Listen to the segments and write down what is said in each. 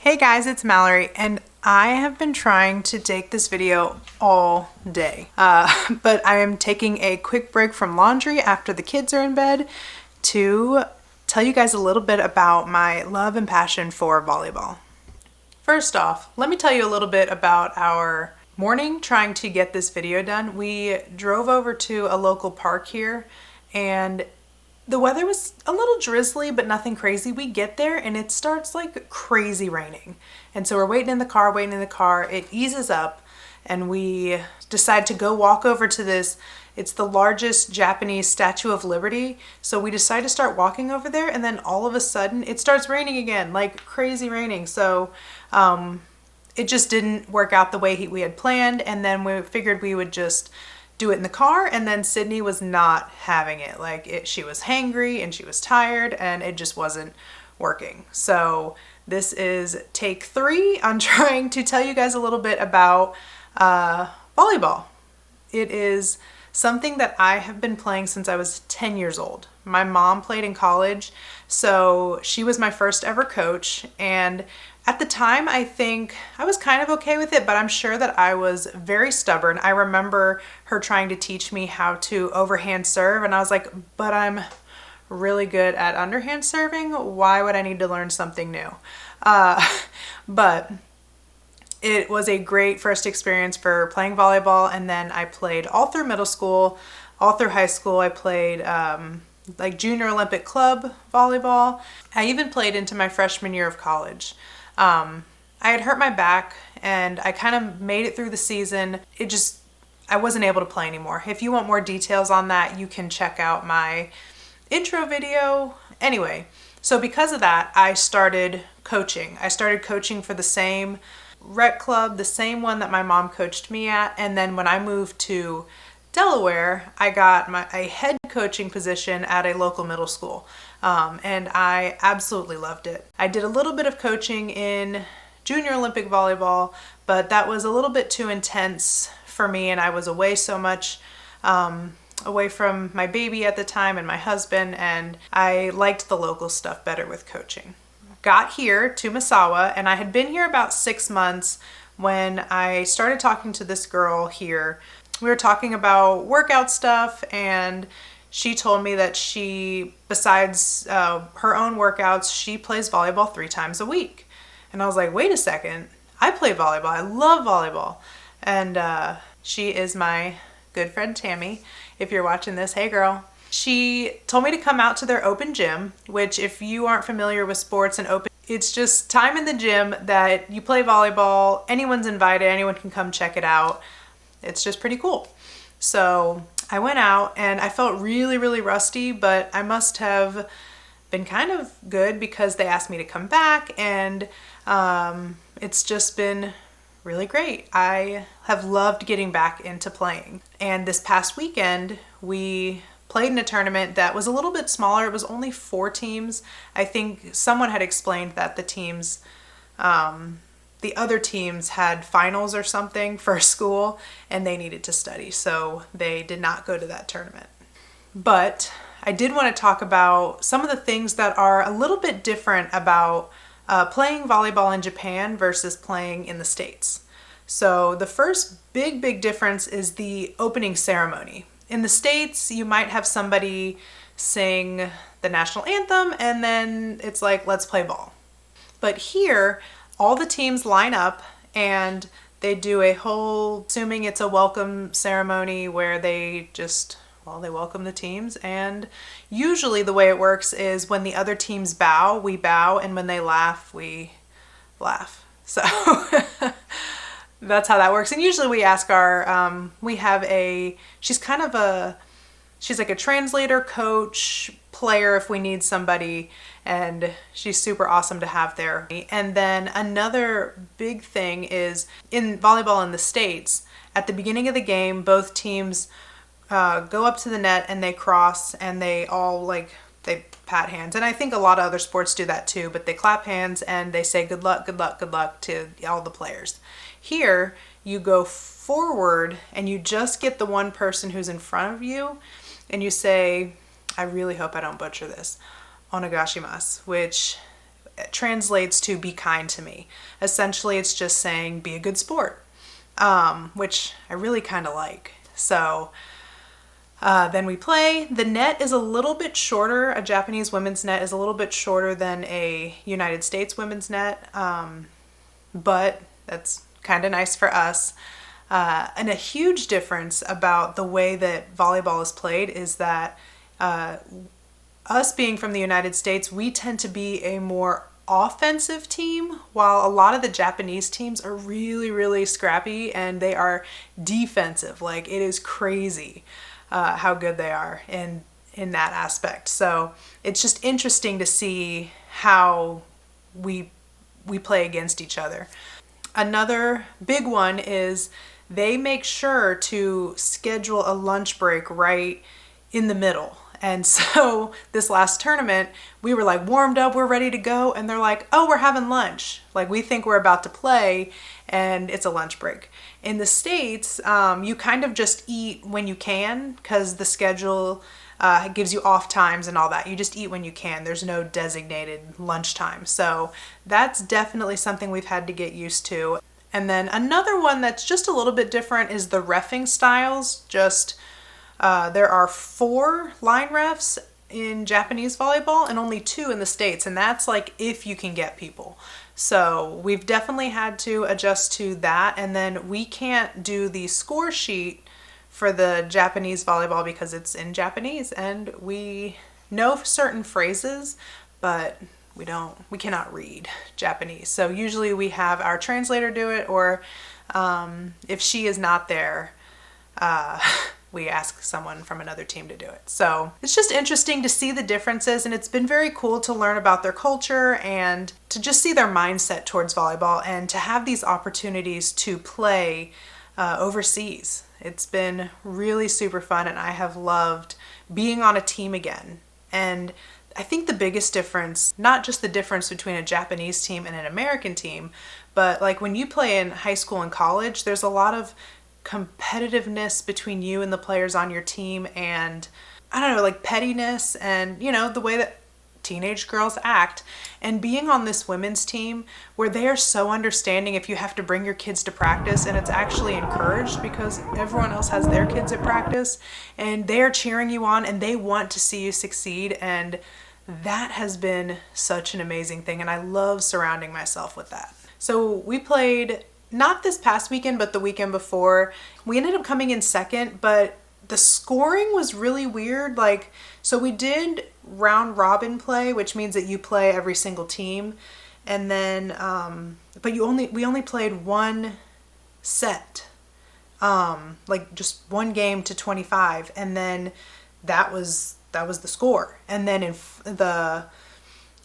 Hey guys, it's Mallory, and I have been trying to take this video all day, but I am taking a quick break from laundry after the kids are in bed to tell you guys a little bit about my love and passion for volleyball. First off, let me tell you a little bit about our morning trying to get this video done. We drove over to a local park here, and the weather was a little drizzly, but nothing crazy. We get there and it starts like crazy raining. And so we're waiting in the car. It eases up and we decide to go walk over to this. It's the largest Japanese Statue of Liberty. So we decide to start walking over there, and then all of a sudden it starts raining again, like crazy raining. So it just didn't work out the way we had planned. And then we figured we would just do it in the car, and then Sydney was not having it. She was hangry and she was tired, and it just wasn't working. So this is take 3 on trying to tell you guys a little bit about volleyball. It is something that I have been playing since I was 10 years old. My mom played in college, so she was my first ever coach, and at the time, I think I was kind of okay with it, but I'm sure that I was very stubborn. I remember her trying to teach me how to overhand serve, and I was like, but I'm really good at underhand serving. Why would I need to learn something new? But it was a great first experience for playing volleyball, and then I played all through middle school, all through high school. I played like junior Olympic club volleyball. I even played into my freshman year of college. I had hurt my back and I kind of made it through the season. I wasn't able to play anymore. If you want more details on that, you can check out my intro video. Anyway, so because of that, I started coaching. I started coaching for the same rec club, the same one that my mom coached me at. And then when I moved to Delaware, I got a head coaching position at a local middle school. And I absolutely loved it. I did a little bit of coaching in junior Olympic volleyball, but that was a little bit too intense for me, and I was away so much, away from my baby at the time and my husband, and I liked the local stuff better with coaching. Got here to Misawa, and I had been here about 6 months when I started talking to this girl here. We were talking about workout stuff, and she told me that besides her own workouts, she plays volleyball 3 times a week. And I was like, wait a second, I play volleyball. I love volleyball. And she is my good friend Tammy. If you're watching this, hey girl. She told me to come out to their open gym, which if you aren't familiar with sports and open, it's just time in the gym that you play volleyball. Anyone's invited, anyone can come check it out. It's just pretty cool. So I went out and I felt really, really rusty, but I must have been kind of good because they asked me to come back, and it's just been really great. I have loved getting back into playing. And this past weekend, we played in a tournament that was a little bit smaller. It was only 4 teams. I think someone had explained that the other teams had finals or something for school and they needed to study, so they did not go to that tournament. But I did want to talk about some of the things that are a little bit different about playing volleyball in Japan versus playing in the States. So the first big difference is the opening ceremony. In the States, you might have somebody sing the national anthem and then it's like, let's play ball. But here, all the teams line up and they do a whole, assuming it's a welcome ceremony where they welcome the teams. And usually the way it works is when the other teams bow, we bow, and when they laugh, we laugh. So that's how that works. And usually we ask she's like a translator, coach, player if we need somebody, and she's super awesome to have there. And then another big thing is in volleyball in the States, at the beginning of the game, both teams go up to the net and they cross, and they all they pat hands. And I think a lot of other sports do that too, but they clap hands and they say good luck, good luck, good luck to all the players. Here, you go forward and you just get the one person who's in front of you and you say, I really hope I don't butcher this, onegashimasu, which translates to be kind to me. Essentially, it's just saying be a good sport, which I really kind of like. So then we play. The net is a little bit shorter. A Japanese women's net is a little bit shorter than a United States women's net, but that's kind of nice for us. And a huge difference about the way that volleyball is played is that us being from the United States, we tend to be a more offensive team, while a lot of the Japanese teams are really, really scrappy and they are defensive. Like, it is crazy how good they are in that aspect. So it's just interesting to see how we play against each other. Another big one is they make sure to schedule a lunch break right in the middle. And so this last tournament, we were like warmed up, we're ready to go. And they're like, oh, we're having lunch. Like, we think we're about to play and it's a lunch break. In the States, you kind of just eat when you can because the schedule gives you off times and all that. You just eat when you can. There's no designated lunchtime. So that's definitely something we've had to get used to. And then another one that's just a little bit different is the reffing styles. Just there are 4 line refs in Japanese volleyball and only 2 in the States, and that's like if you can get people. So we've definitely had to adjust to that. And then we can't do the score sheet for the Japanese volleyball because it's in Japanese, and we know certain phrases, but we cannot read Japanese. So usually we have our translator do it, or if she is not there, we ask someone from another team to do it. So it's just interesting to see the differences, and it's been very cool to learn about their culture and to just see their mindset towards volleyball and to have these opportunities to play overseas. It's been really super fun, and I have loved being on a team again. And I think the biggest difference, not just the difference between a Japanese team and an American team, but like when you play in high school and college, there's a lot of competitiveness between you and the players on your team, and I don't know, like pettiness and, you know, the way that teenage girls act. And being on this women's team where they are so understanding if you have to bring your kids to practice, and it's actually encouraged because everyone else has their kids at practice and they're cheering you on and they want to see you succeed, and that has been such an amazing thing, and I love surrounding myself with that. So we played not this past weekend, but the weekend before. We ended up coming in second, but the scoring was really weird. Like, so we did round robin play, which means that you play every single team. And then, but we only played one set, like just one game to 25. And then that was the score. And then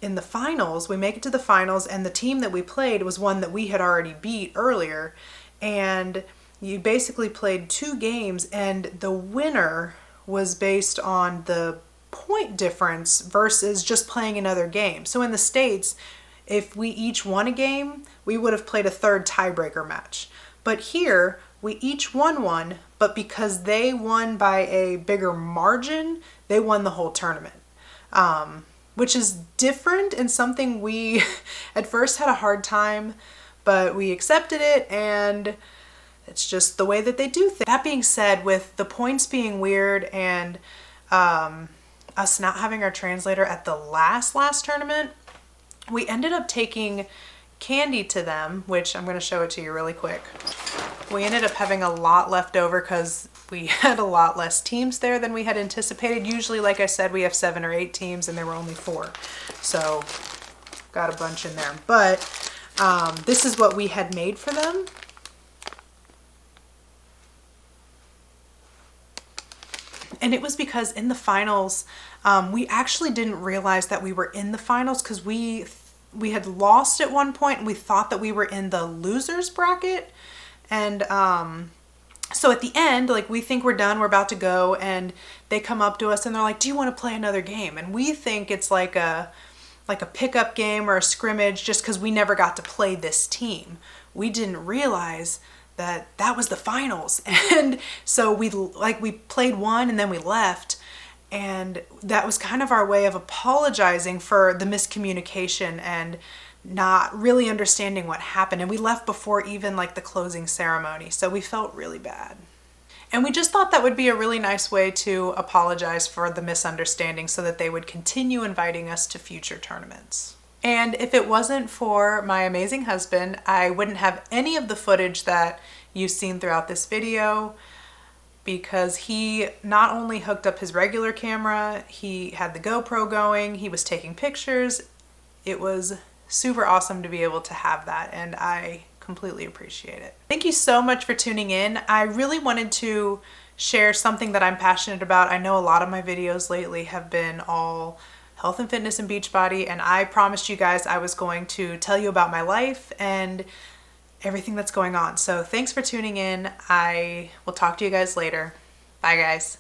in the finals, we make it to the finals, and the team that we played was one that we had already beat earlier. And you basically played 2 games, and the winner was based on the point difference versus just playing another game. So in the States, if we each won a game, we would have played a third tiebreaker match. But here, we each won one, but because they won by a bigger margin, they won the whole tournament. Which is different and something we at first had a hard time, but we accepted it, and it's just the way that they do things. That being said, with the points being weird and us not having our translator at the last tournament, we ended up taking candy to them, which I'm going to show it to you really quick. We ended up having a lot left over because we had a lot less teams there than we had anticipated. Usually, like I said, we have 7 or 8 teams, and there were only 4. So got a bunch in there. But this is what we had made for them. And it was because in the finals, we actually didn't realize that we were in the finals because we had lost at one point and we thought that we were in the losers bracket. And so at the end, like, we think we're done, we're about to go, and they come up to us and they're like, do you want to play another game? And we think it's like a pickup game or a scrimmage just because we never got to play this team. We didn't realize that was the finals. And so we played one and then we left. And that was kind of our way of apologizing for the miscommunication and not really understanding what happened. And we left before even like the closing ceremony, so we felt really bad. And we just thought that would be a really nice way to apologize for the misunderstanding so that they would continue inviting us to future tournaments. And if it wasn't for my amazing husband, I wouldn't have any of the footage that you've seen throughout this video, because he not only hooked up his regular camera, he had the GoPro going, he was taking pictures. It was super awesome to be able to have that, and I completely appreciate it. Thank you so much for tuning in. I really wanted to share something that I'm passionate about. I know a lot of my videos lately have been all health and fitness and Beachbody, and I promised you guys I was going to tell you about my life and everything that's going on. So thanks for tuning in. I will talk to you guys later. Bye guys.